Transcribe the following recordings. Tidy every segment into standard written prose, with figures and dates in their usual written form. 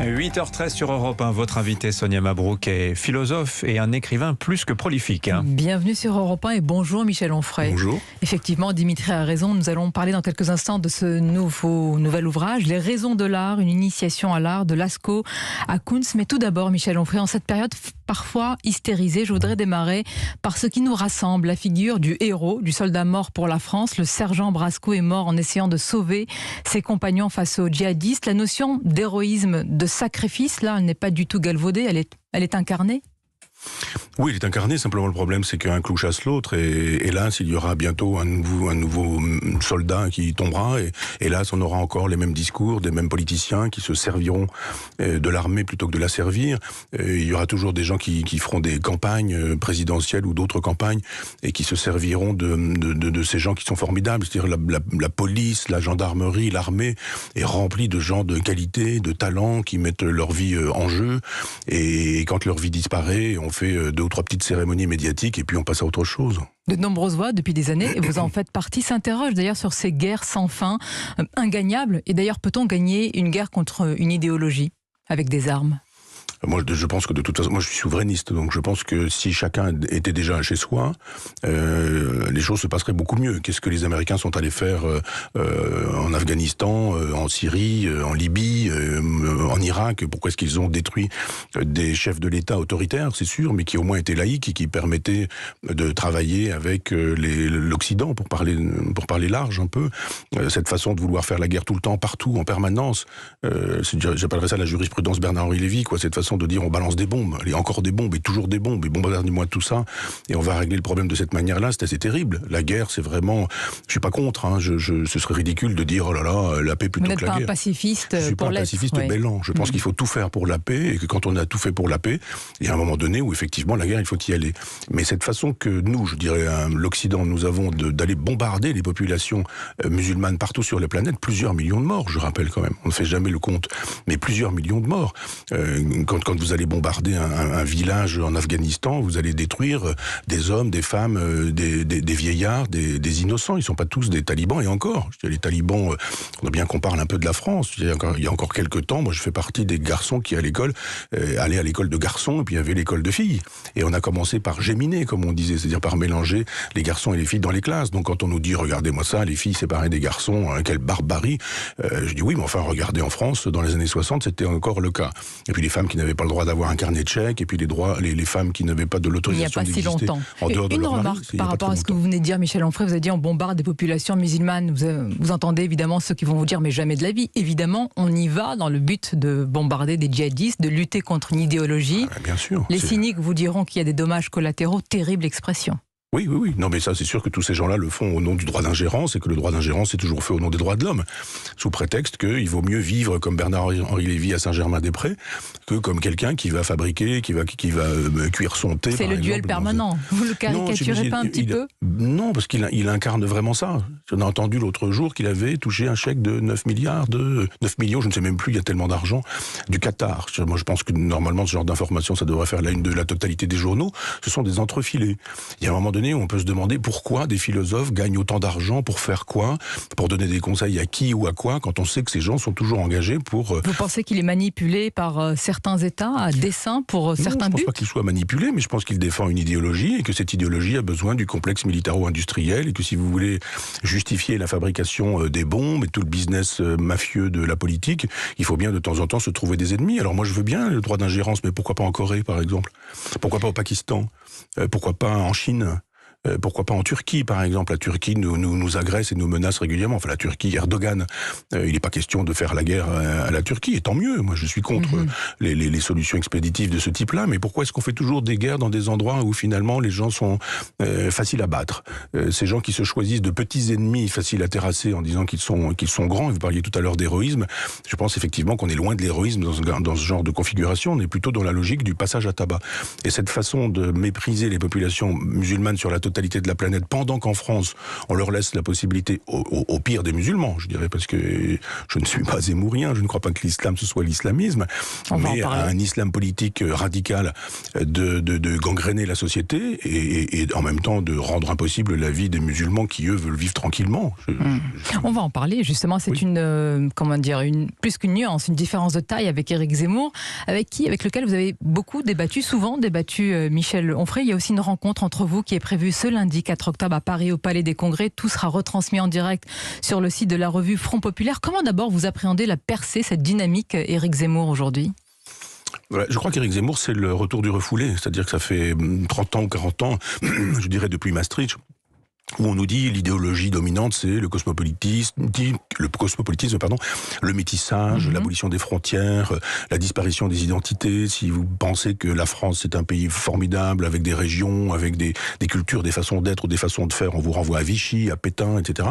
8h13 sur Europe 1, votre invité Sonia Mabrouk est philosophe et un écrivain plus que prolifique. Bienvenue sur Europe 1 et bonjour Michel Onfray. Bonjour. Effectivement, Dimitri a raison, nous allons parler dans quelques instants de ce nouvel ouvrage, Les raisons de l'art, une initiation à l'art de Lascaux à Kuntz. Mais tout d'abord, Michel Onfray, en cette période parfois hystérisée, je voudrais démarrer par ce qui nous rassemble, la figure du héros, du soldat mort pour la France. Le sergent Brasco est mort en essayant de sauver ses compagnons face aux djihadistes. La notion d'héroïsme, de sacrifice, là, elle n'est pas du tout galvaudée, elle est incarnée. Oui, il est incarné. Simplement, le problème, c'est qu'un clou chasse l'autre. Et hélas, il y aura bientôt un nouveau soldat qui tombera. Et hélas, on aura encore les mêmes discours, des mêmes politiciens qui se serviront de l'armée plutôt que de la servir. Il y aura toujours des gens qui feront des campagnes présidentielles ou d'autres campagnes et qui se serviront de ces gens qui sont formidables. C'est-à-dire la police, la gendarmerie, l'armée est remplie de gens de qualité, de talent, qui mettent leur vie en jeu. Et quand leur vie disparaît, on fait 2 ou 3 petites cérémonies médiatiques et puis on passe à autre chose. De nombreuses voix depuis des années, et vous en faites partie, s'interrogent d'ailleurs sur ces guerres sans fin, ingagnables. Et d'ailleurs, peut-on gagner une guerre contre une idéologie avec des armes ? Moi, je pense que de toute façon, moi je suis souverainiste, donc je pense que si chacun était déjà chez soi, les choses se passeraient beaucoup mieux. Qu'est-ce que les Américains sont allés faire en Afghanistan, en Syrie, en Libye, en Irak? Pourquoi est-ce qu'ils ont détruit des chefs de l'État autoritaires, c'est sûr, mais qui au moins étaient laïcs et qui permettaient de travailler avec l'Occident, pour parler large un peu. Cette façon de vouloir faire la guerre tout le temps, partout, en permanence, j'appellerais ça la jurisprudence Bernard-Henri Lévy, quoi. Cette façon de dire on balance des bombes, et encore des bombes, et toujours des bombes, et bombardez-moi tout ça, et on va régler le problème de cette manière-là, c'est assez terrible. La guerre, c'est vraiment... Je suis pas contre, hein, ce serait ridicule de dire, oh là là, la paix plutôt que la guerre. Vous n'êtes pas un pacifiste Je suis pas un pacifiste bêlant. Je pense qu'il faut tout faire pour la paix, et que quand on a tout fait pour la paix, il y a un moment donné où effectivement la guerre, il faut y aller. Mais cette façon que nous, je dirais, l'Occident, nous avons d'aller bombarder les populations musulmanes partout sur la planète, plusieurs millions de morts, je rappelle quand même. On ne fait jamais le compte, mais plusieurs millions de morts. Quand vous allez bombarder un village en Afghanistan, vous allez détruire des hommes, des femmes, des vieillards, des innocents. Ils ne sont pas tous des talibans. Et encore, les talibans, on a bien qu'on parle un peu de la France. Il y a encore quelques temps, moi je fais partie des garçons qui à l'école allaient à l'école de garçons et puis il y avait l'école de filles. Et on a commencé par géminer, comme on disait, c'est-à-dire par mélanger les garçons et les filles dans les classes. Donc quand on nous dit, regardez-moi ça, les filles séparées des garçons, quelle barbarie, je dis oui, mais enfin regardez, en France, dans les années 60, c'était encore le cas. Et puis les femmes qui n'avaient pas le droit d'avoir un carnet de chèques, et puis les femmes qui n'avaient pas de l'autorisation d'exister. Il n'y a pas si longtemps. En dehors de une leur mari, remarque par rapport à ce que vous venez de dire, Michel Onfray, vous avez dit on bombarde des populations musulmanes. Vous entendez évidemment ceux qui vont vous dire mais jamais de la vie. Évidemment, on y va dans le but de bombarder des djihadistes, de lutter contre une idéologie. Bien sûr. Les cyniques vous diront qu'il y a des dommages collatéraux. Terrible expression. Oui. Non, mais ça, c'est sûr que tous ces gens-là le font au nom du droit d'ingérence, et que le droit d'ingérence est toujours fait au nom des droits de l'homme, sous prétexte qu'il vaut mieux vivre comme Bernard-Henri Lévy à Saint-Germain-des-Prés que comme quelqu'un qui va fabriquer, qui va cuire son thé. C'est le duel permanent. Vous le caricaturez pas un petit peu ? Non, parce qu'il incarne vraiment ça. On a entendu l'autre jour qu'il avait touché un chèque de 9 millions, je ne sais même plus, il y a tellement d'argent, du Qatar. Moi, je pense que normalement, ce genre d'information, ça devrait faire la une de la totalité des journaux. Ce sont des entrefilés. Il y a un moment donné, on peut se demander pourquoi des philosophes gagnent autant d'argent, pour faire quoi, pour donner des conseils à qui ou à quoi, quand on sait que ces gens sont toujours engagés pour... Vous pensez qu'il est manipulé par certains États à dessein pour certains buts ? Je ne pense pas qu'il soit manipulé, mais je pense qu'il défend une idéologie, et que cette idéologie a besoin du complexe militaro-industriel, et que si vous voulez justifier la fabrication des bombes et tout le business mafieux de la politique, il faut bien de temps en temps se trouver des ennemis. Alors moi je veux bien le droit d'ingérence, mais pourquoi pas en Corée par exemple ? Pourquoi pas au Pakistan ? Pourquoi pas en Chine ? Pourquoi pas en Turquie, par exemple? La Turquie nous agresse et nous menace régulièrement. Enfin, la Turquie, Erdogan, il n'est pas question de faire la guerre à la Turquie, et tant mieux. Moi, je suis contre les solutions expéditives de ce type-là, mais pourquoi est-ce qu'on fait toujours des guerres dans des endroits où finalement les gens sont faciles à battre? Ces gens qui se choisissent de petits ennemis faciles à terrasser en disant qu'ils sont grands, et vous parliez tout à l'heure d'héroïsme, je pense effectivement qu'on est loin de l'héroïsme dans ce genre de configuration, on est plutôt dans la logique du passage à tabac. Et cette façon de mépriser les populations musulmanes sur la totalité totalité de la planète, pendant qu'en France, on leur laisse la possibilité, au pire des musulmans, je dirais, parce que je ne suis pas zémourien, je ne crois pas que l'islam ce soit l'islamisme, mais un islam politique radical de gangréner la société et en même temps de rendre impossible la vie des musulmans qui, eux, veulent vivre tranquillement. On va en parler, justement, c'est plus qu'une nuance, une différence de taille avec Éric Zemmour, avec lequel vous avez souvent débattu, Michel Onfray. Il y a aussi une rencontre entre vous qui est prévue ce lundi 4 octobre à Paris, au Palais des Congrès. Tout sera retransmis en direct sur le site de la revue Front Populaire. Comment d'abord vous appréhendez la percée, cette dynamique Éric Zemmour aujourd'hui ? Voilà, je crois qu'Éric Zemmour, c'est le retour du refoulé. C'est-à-dire que ça fait 30 ans ou 40 ans, je dirais depuis Maastricht, où on nous dit l'idéologie dominante, c'est le cosmopolitisme, le métissage, l'abolition des frontières, la disparition des identités. Si vous pensez que la France est un pays formidable, avec des régions, avec des cultures, des façons d'être ou des façons de faire, on vous renvoie à Vichy, à Pétain, etc.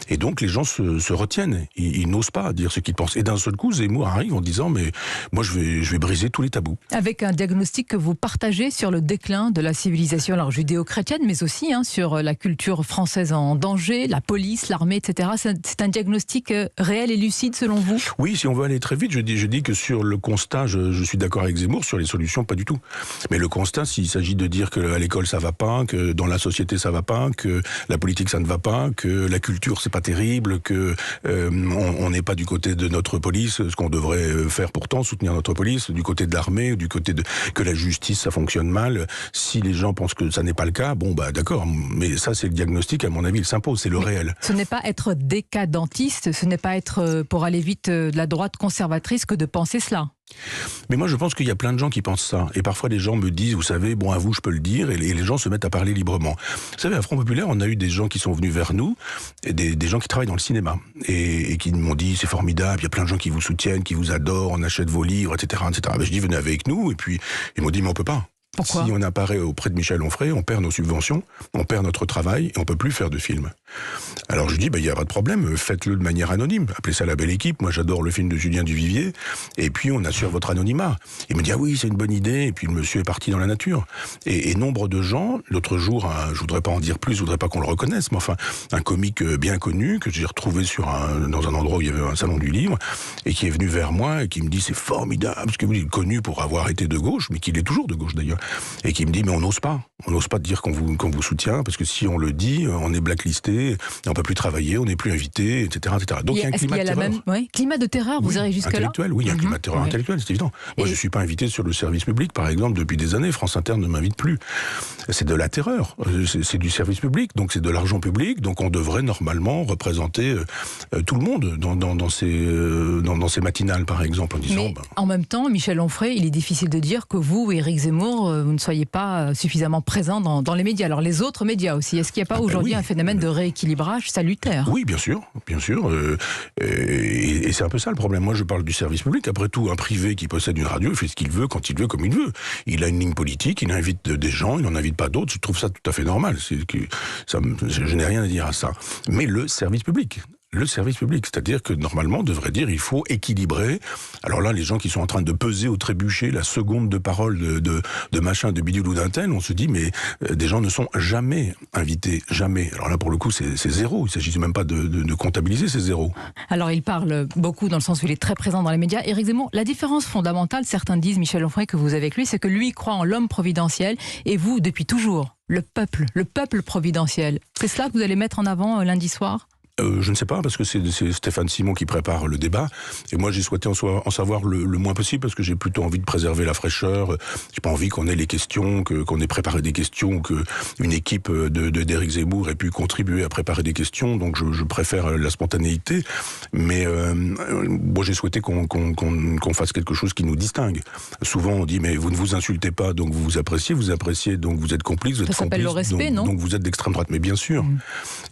Et donc les gens se retiennent, ils n'osent pas dire ce qu'ils pensent. Et d'un seul coup, Zemmour arrive en disant, mais moi je vais briser tous les tabous. Avec un diagnostic que vous partagez sur le déclin de la civilisation judéo-chrétienne, mais aussi sur la culture française en danger, la police, l'armée, etc. C'est un diagnostic réel et lucide selon vous ? Oui, si on veut aller très vite, je dis que sur le constat, je suis d'accord avec Zemmour, sur les solutions, pas du tout. Mais le constat, s'il s'agit de dire qu'à l'école ça va pas, que dans la société ça va pas, que la politique ça ne va pas, que la culture c'est pas terrible, que on n'est pas du côté de notre police, ce qu'on devrait faire pourtant, soutenir notre police, du côté de l'armée, du côté de que la justice ça fonctionne mal. Si les gens pensent que ça n'est pas le cas, bon bah d'accord, mais ça c'est le diagnostic, à mon avis, il s'impose, c'est le réel. Ce n'est pas être décadentiste, ce n'est pas être, pour aller vite, de la droite conservatrice que de penser cela. Mais moi je pense qu'il y a plein de gens qui pensent ça. Et parfois les gens me disent, vous savez, bon à vous je peux le dire, et les gens se mettent à parler librement. Vous savez, à Front Populaire, on a eu des gens qui sont venus vers nous, et des gens qui travaillent dans le cinéma, et qui m'ont dit, c'est formidable, il y a plein de gens qui vous soutiennent, qui vous adorent, on achète vos livres, etc. etc. Ben, je dis, venez avec nous, et puis ils m'ont dit, mais on peut pas. Pourquoi ? Si on apparaît auprès de Michel Onfray, on perd nos subventions, on perd notre travail et on peut plus faire de films. Alors je dis, il n'y a pas de problème, faites-le de manière anonyme. Appelez ça La Belle Équipe, moi j'adore le film de Julien Duvivier, et puis on assure votre anonymat. Il me dit, ah oui, c'est une bonne idée, et puis le monsieur est parti dans la nature. Et nombre de gens, l'autre jour, je voudrais pas en dire plus, je voudrais pas qu'on le reconnaisse, mais enfin, un comique bien connu, que j'ai retrouvé dans un endroit où il y avait un salon du livre, et qui est venu vers moi, et qui me dit, c'est formidable, parce que vous êtes connu pour avoir été de gauche, mais qu'il est toujours de gauche d'ailleurs. Et qui me dit, mais on n'ose pas dire qu'on vous soutient, parce que si on le dit, on est blacklisté, on peut plus travailler, on n'est plus invité, etc., etc. Donc il y a un climat de terreur. Climat de terreur, vous irez jusque-là ? Intellectuel, oui, il y a un climat de terreur intellectuel, c'est évident. Moi, je suis pas invité sur le service public, par exemple, depuis des années. France Inter ne m'invite plus. C'est de la terreur. C'est du service public, donc c'est de l'argent public, donc on devrait normalement représenter tout le monde dans ces matinales, par exemple, en disant... Mais en même temps, Michel Onfray, il est difficile de dire que vous, Éric Zemmour, vous ne soyez pas suffisamment présent dans les médias. Alors les autres médias aussi, est-ce qu'il n'y a pas aujourd'hui un phénomène de rééquilibrage salutaire ? Oui, bien sûr. Et c'est un peu ça le problème. Moi, je parle du service public. Après tout, un privé qui possède une radio, il fait ce qu'il veut, quand il veut, comme il veut. Il a une ligne politique, il invite des gens, il n'en invite pas d'autres. Je trouve ça tout à fait normal. Je n'ai rien à dire à ça. Mais le service public, c'est-à-dire que normalement on devrait dire il faut équilibrer. Alors là, les gens qui sont en train de peser au trébuchet la seconde de parole de machin, de bidule ou d'un tel, on se dit mais des gens ne sont jamais invités, jamais. Alors là pour le coup c'est zéro, il s'agit même pas de comptabiliser ces zéros. Alors il parle beaucoup dans le sens où il est très présent dans les médias. Éric Zemmour, la différence fondamentale, certains disent, Michel Onfray, que vous avez avec lui, c'est que lui croit en l'homme providentiel et vous depuis toujours, le peuple providentiel. C'est cela que vous allez mettre en avant lundi soir ? Je ne sais pas, parce que c'est Stéphane Simon qui prépare le débat, et moi j'ai souhaité en savoir le moins possible, parce que j'ai plutôt envie de préserver la fraîcheur. J'ai pas envie qu'on ait les questions, qu'on ait préparé des questions, qu'une équipe d'Éric Zemmour ait pu contribuer à préparer des questions, donc je préfère la spontanéité, mais moi j'ai souhaité qu'on fasse quelque chose qui nous distingue. Souvent on dit, mais vous ne vous insultez pas, donc vous appréciez, donc vous êtes complice, vous êtes complice, ça s'appelle le respect, non ? Donc vous êtes d'extrême droite, mais bien sûr.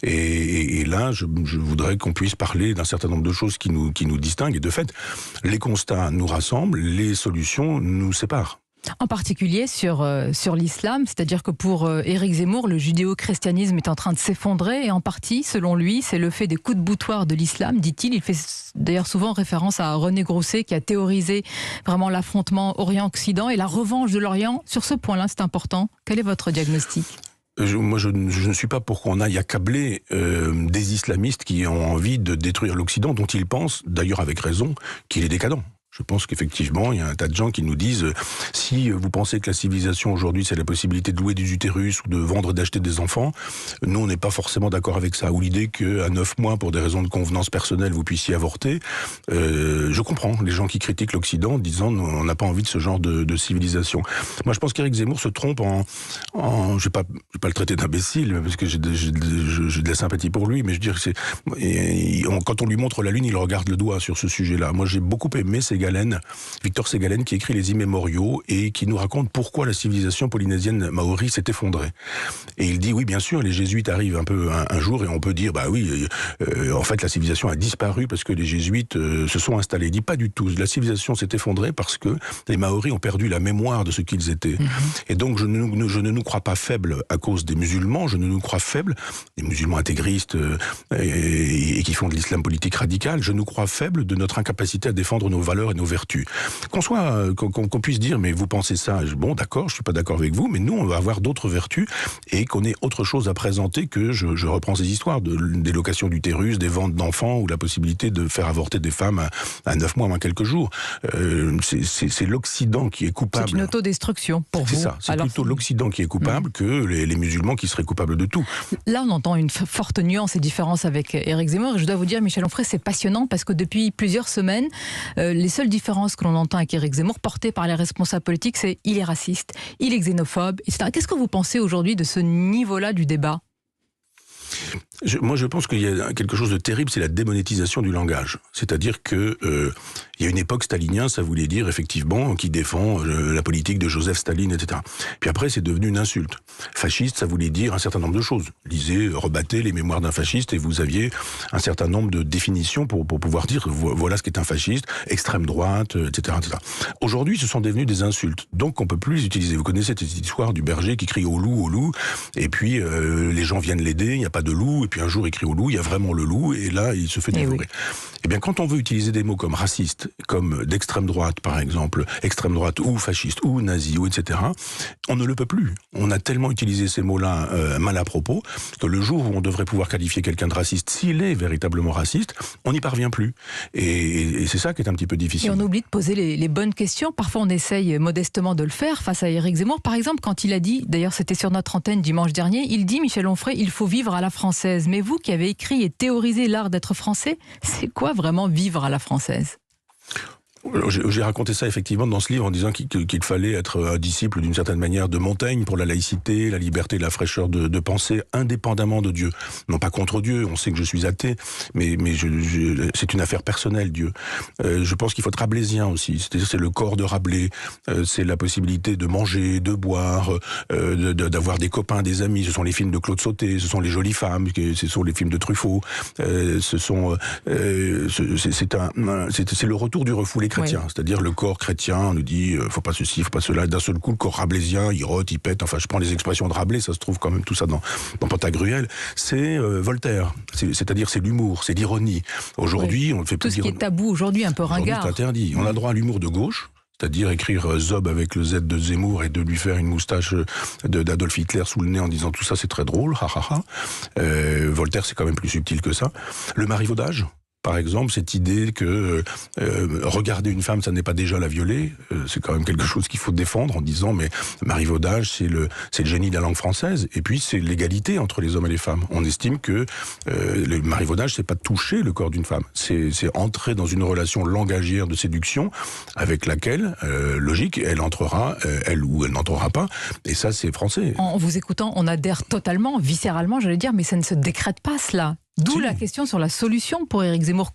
Et là, je voudrais qu'on puisse parler d'un certain nombre de choses qui nous distinguent. Et de fait, les constats nous rassemblent, les solutions nous séparent. En particulier sur l'islam, c'est-à-dire que pour Éric Zemmour, le judéo-christianisme est en train de s'effondrer, et en partie, selon lui, c'est le fait des coups de boutoir de l'islam, dit-il. Il fait d'ailleurs souvent référence à René Grousset, qui a théorisé vraiment l'affrontement Orient-Occident et la revanche de l'Orient. Sur ce point-là, c'est important. Quel est votre diagnostic ? Moi, je ne suis pas pour qu'on aille accabler des islamistes qui ont envie de détruire l'Occident, dont ils pensent, d'ailleurs avec raison, qu'il est décadent. Je pense qu'effectivement, il y a un tas de gens qui nous disent si vous pensez que la civilisation aujourd'hui, c'est la possibilité de louer des utérus ou de vendre, d'acheter des enfants, nous, on n'est pas forcément d'accord avec ça. Ou l'idée qu'à 9 mois, pour des raisons de convenance personnelle, vous puissiez avorter. Je comprends les gens qui critiquent l'Occident en disant on n'a pas envie de ce genre de civilisation. Moi, je pense qu'Éric Zemmour se trompe je vais pas le traiter d'imbécile, parce que j'ai de la sympathie pour lui, mais je veux dire, quand on lui montre la Lune, il regarde le doigt sur ce sujet-là. Moi, j'ai beaucoup aimé Victor Ségalen, qui écrit Les Immémoriaux et qui nous raconte pourquoi la civilisation polynésienne maori s'est effondrée. Et il dit, oui, bien sûr, les jésuites arrivent un jour et on peut dire, bah oui, en fait, la civilisation a disparu parce que les jésuites se sont installés. Il dit pas du tout. La civilisation s'est effondrée parce que les Maoris ont perdu la mémoire de ce qu'ils étaient. Et donc, je ne nous crois pas faibles à cause des musulmans, je ne nous crois faibles, des musulmans intégristes et qui font de l'islam politique radical, je nous crois faibles de notre incapacité à défendre nos valeurs et nos vertus. Qu'on puisse dire, mais vous pensez ça, bon d'accord, je suis pas d'accord avec vous, mais nous on va avoir d'autres vertus et qu'on ait autre chose à présenter que, je reprends ces histoires, des locations d'utérus, des ventes d'enfants ou la possibilité de faire avorter des femmes à 9 mois, à quelques jours. C'est l'Occident qui est coupable. C'est une autodestruction pour vous. C'est ça, c'est plutôt l'Occident qui est coupable que les musulmans qui seraient coupables de tout. Là, on entend une forte nuance et différence avec Éric Zemmour. Et je dois vous dire, Michel Onfray, c'est passionnant parce que depuis plusieurs semaines, les seules différences que l'on entend avec Éric Zemmour, portées par les responsables politiques, c'est il est raciste, il est xénophobe, etc. Qu'est-ce que vous pensez aujourd'hui de ce niveau-là du débat ? Moi, je pense qu'il y a quelque chose de terrible, c'est la démonétisation du langage. C'est-à-dire que il y a une époque stalinien, ça voulait dire effectivement qui défend la politique de Joseph Staline, etc. Puis après, c'est devenu une insulte. Fasciste, ça voulait dire un certain nombre de choses. Lisez, rebattez les mémoires d'un fasciste et vous aviez un certain nombre de définitions pour pouvoir dire voilà ce qu'est un fasciste, extrême droite, etc., etc. Aujourd'hui, ce sont devenus des insultes. Donc, on peut plus les utiliser. Vous connaissez cette histoire du berger qui crie au loup, et puis les gens viennent l'aider, il n'y a pas de loup, et puis un jour il crie au loup, il y a vraiment le loup, et là il se fait dévorer. Eh bien, quand on veut utiliser des mots comme raciste, comme d'extrême droite par exemple, extrême droite ou fasciste ou nazi ou etc., on ne le peut plus. On a tellement utilisé ces mots-là mal à propos que le jour où on devrait pouvoir qualifier quelqu'un de raciste, s'il est véritablement raciste, on n'y parvient plus. Et c'est ça qui est un petit peu difficile. Et on oublie de poser les bonnes questions. Parfois on essaye modestement de le faire face à Éric Zemmour. Par exemple, quand il a dit, d'ailleurs c'était sur notre antenne dimanche dernier, il dit, Michel Onfray, il faut vivre à la française. Mais vous qui avez écrit et théorisé l'art d'être français, c'est quoi vraiment vivre à la française ? J'ai raconté ça effectivement dans ce livre en disant qu'il fallait être un disciple d'une certaine manière de Montaigne pour la laïcité, la liberté, la fraîcheur de penser indépendamment de Dieu. Non pas contre Dieu, on sait que je suis athée, mais c'est une affaire personnelle, Dieu. Je pense qu'il faut être rabelaisien aussi, c'est-à-dire c'est le corps de Rabelais, c'est la possibilité de manger, de boire, d'avoir des copains, des amis, ce sont les films de Claude Sauté, ce sont les jolies femmes, ce sont les films de Truffaut, c'est le retour du refoulé chrétien, oui. C'est-à-dire le corps chrétien, on nous dit faut pas ceci, faut pas cela, d'un seul coup le corps rabelaisien, il rote, il pète, enfin je prends les expressions de Rabelais, ça se trouve quand même tout ça dans Pantagruel, c'est Voltaire, c'est-à-dire c'est l'humour, c'est l'ironie. Aujourd'hui, oui. on ne fait plus tout ce qui est tabou aujourd'hui, un peu ringard. C'est interdit, on a droit à l'humour de gauche, c'est-à-dire écrire Zob avec le Z de Zemmour et de lui faire une moustache d'Adolf Hitler sous le nez en disant tout ça c'est très drôle, ha ha ha. Voltaire c'est quand même plus subtil que ça. Le marivaudage, par exemple, cette idée que regarder une femme, ça n'est pas déjà la violer, c'est quand même quelque chose qu'il faut défendre en disant mais marivaudage, c'est le génie de la langue française, et puis c'est l'égalité entre les hommes et les femmes. On estime que le marivaudage, c'est pas toucher le corps d'une femme, c'est entrer dans une relation langagière de séduction avec laquelle, logique, elle entrera, elle ou elle n'entrera pas, et ça c'est français. En vous écoutant, on adhère totalement, viscéralement, j'allais dire, mais ça ne se décrète pas cela. D'où la question sur la solution pour Éric Zemmour.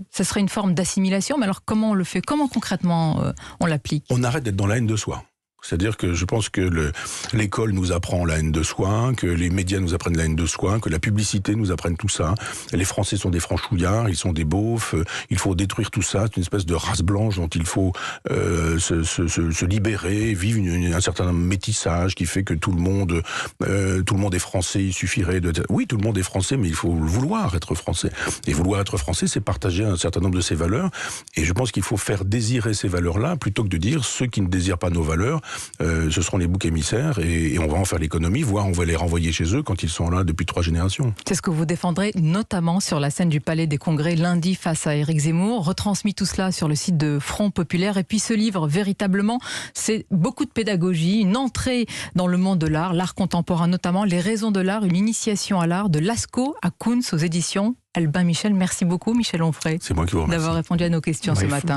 Ça serait une forme d'assimilation, mais alors comment on le fait ? Comment concrètement on l'applique ? On arrête d'être dans la haine de soi. C'est-à-dire que je pense que l'école nous apprend la haine de soi, que les médias nous apprennent la haine de soi, que la publicité nous apprenne tout ça. Les Français sont des franchouillards, ils sont des beaufs, il faut détruire tout ça, c'est une espèce de race blanche dont il faut se libérer, vivre un certain métissage qui fait que tout le monde est français, il suffirait de... Oui, tout le monde est français, mais il faut vouloir être français. Et vouloir être français, c'est partager un certain nombre de ces valeurs, et je pense qu'il faut faire désirer ces valeurs-là, plutôt que de dire ceux qui ne désirent pas nos valeurs ce seront les boucs émissaires et on va en faire l'économie, voire on va les renvoyer chez eux quand ils sont là depuis 3 générations. C'est ce que vous défendrez notamment sur la scène du Palais des Congrès lundi face à Éric Zemmour. Retransmis tout cela sur le site de Front Populaire. Et puis ce livre, véritablement, c'est beaucoup de pédagogie, une entrée dans le monde de l'art contemporain notamment, les raisons de l'art, une initiation à l'art de Lascaux à Koons aux éditions Albin Michel. Merci beaucoup Michel Onfray C'est moi qui vous remercie d'avoir répondu à nos questions ce matin.